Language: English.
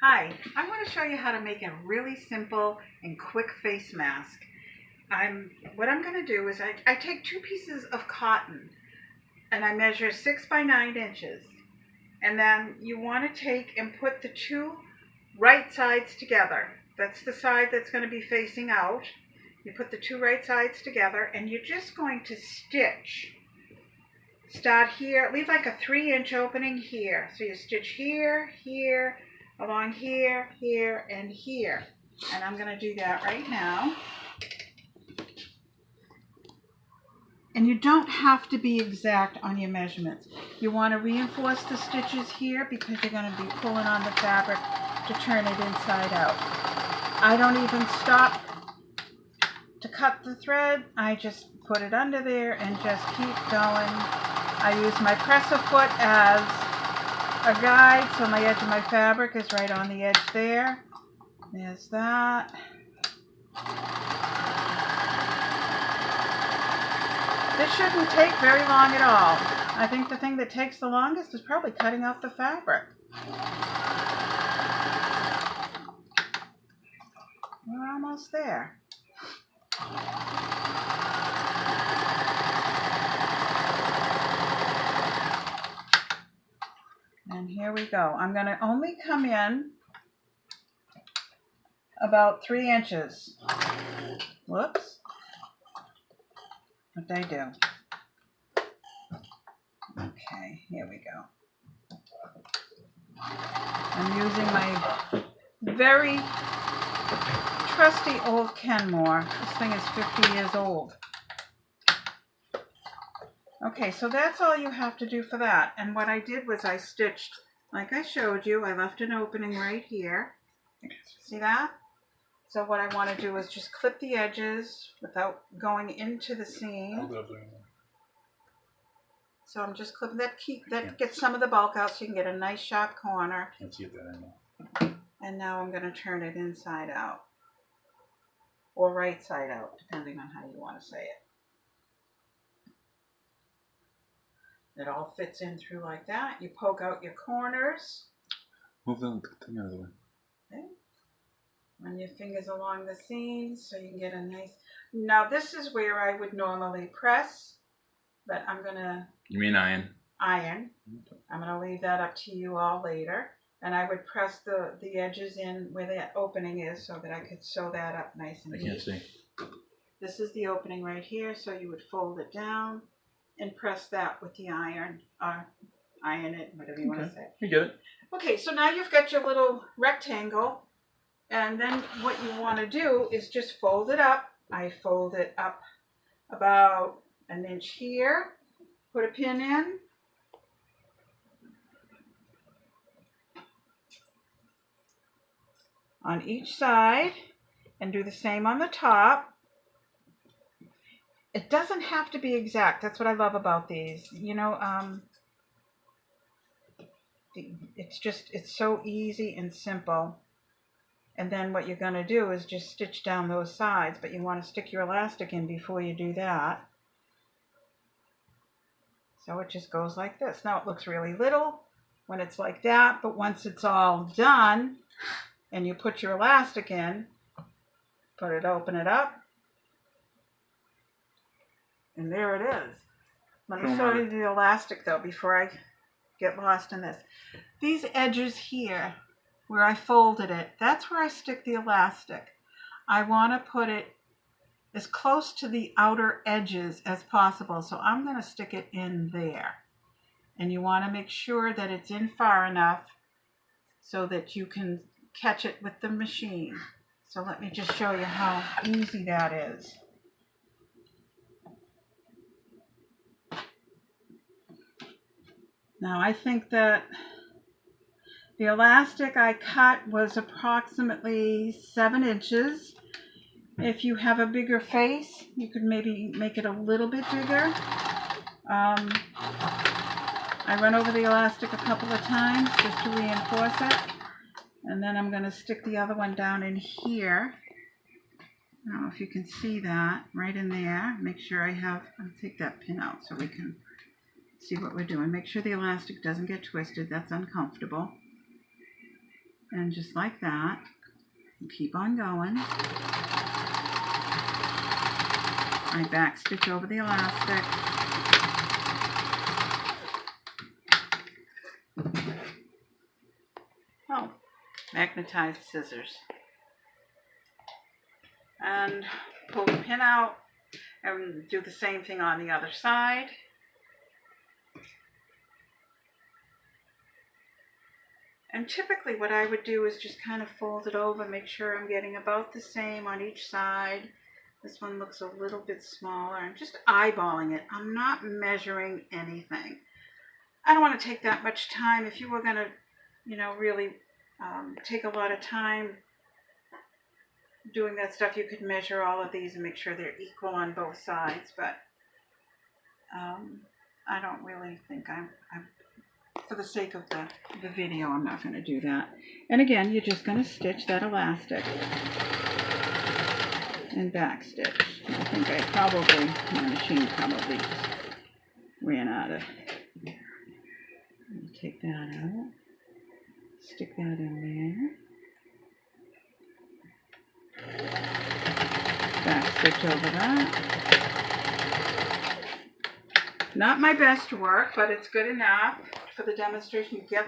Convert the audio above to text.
Hi, I'm going to show you how to make a really simple and quick face mask. What I'm going to do is I take two pieces of cotton and I measure 6 by 9 inches. And then you want to take and put the two right sides together. That's the side that's going to be facing out. You put the two right sides together and you're just going to stitch. Start here, leave like a 3-inch opening here. So you stitch here, here, along here, here, and here. And I'm going to do that right now. And you don't have to be exact on your measurements. You want to reinforce the stitches here because you're going to be pulling on the fabric to turn it inside out. I don't even stop to cut the thread. I just put it under there and just keep going. I use my presser foot as a guide, so my edge of my fabric is right on the edge there. There's that. This shouldn't take very long at all. I think the thing that takes the longest is probably cutting out the fabric. We're almost there. And here we go. I'm going to only come in about 3 inches. Whoops. What'd I do? Okay, here we go. I'm using my very trusty old Kenmore. This thing is 50 years old. Okay, so that's all you have to do for that. And what I did was I stitched, like I showed you, I left an opening right here. See that? So what I want to do is just clip the edges without going into the seam. So I'm just clipping that gets some of the bulk out so you can get a nice sharp corner. Can't see it that angle. And now I'm going to turn it inside out. Or right side out, depending on how you want to say it. It all fits in through like that. You poke out your corners. Move the thing out of the way. Okay. Run your fingers along the seams so you can get a nice... Now this is where I would normally press, but I'm going to... You mean iron? Iron. I'm going to leave that up to you all later. And I would press the edges in where that opening is so that I could sew that up nice and neat. I can't see. This is the opening right here, so you would fold it down and press that with the iron, or iron it, whatever you want to say. You get it. Okay, so now you've got your little rectangle, and then what you want to do is just fold it up. I fold it up about 1 inch here, put a pin in, on each side, and do the same on the top. It doesn't have to be exact. That's what I love about these. You know, it's so easy and simple. And then what you're going to do is just stitch down those sides, but you want to stick your elastic in before you do that. So it just goes like this. Now it looks really little when it's like that, but once it's all done and you put your elastic in, open it up, and there it is. Let me show you the elastic though before I get lost in this. These edges here, where I folded it, that's where I stick the elastic. I want to put it as close to the outer edges as possible, so I'm going to stick it in there. And you want to make sure that it's in far enough so that you can catch it with the machine. So let me just show you how easy that is. Now I think that the elastic I cut was approximately 7 inches. If you have a bigger face, you could maybe make it a little bit bigger. I run over the elastic a couple of times just to reinforce it. And then I'm going to stick the other one down in here. I don't know if you can see that, right in there. Make sure I'll take that pin out so we can see what we're doing. Make sure the elastic doesn't get twisted. That's uncomfortable. And just like that, you keep on going. I back stitch over the elastic. Oh, magnetized scissors. And pull the pin out and do the same thing on the other side. And typically what I would do is just kind of fold it over, make sure I'm getting about the same on each side. This one looks a little bit smaller. I'm just eyeballing it. I'm not measuring anything. I don't want to take that much time. If you were going to, really take a lot of time doing that stuff, you could measure all of these and make sure they're equal on both sides. But I don't really think I'm for the sake of the video, I'm not going to do that. And again, you're just going to stitch that elastic and back stitch. I think my machine probably just ran out of. Take that out, stick that in there, back stitch over that. Not my best work, but it's good enough for the demonstration. You get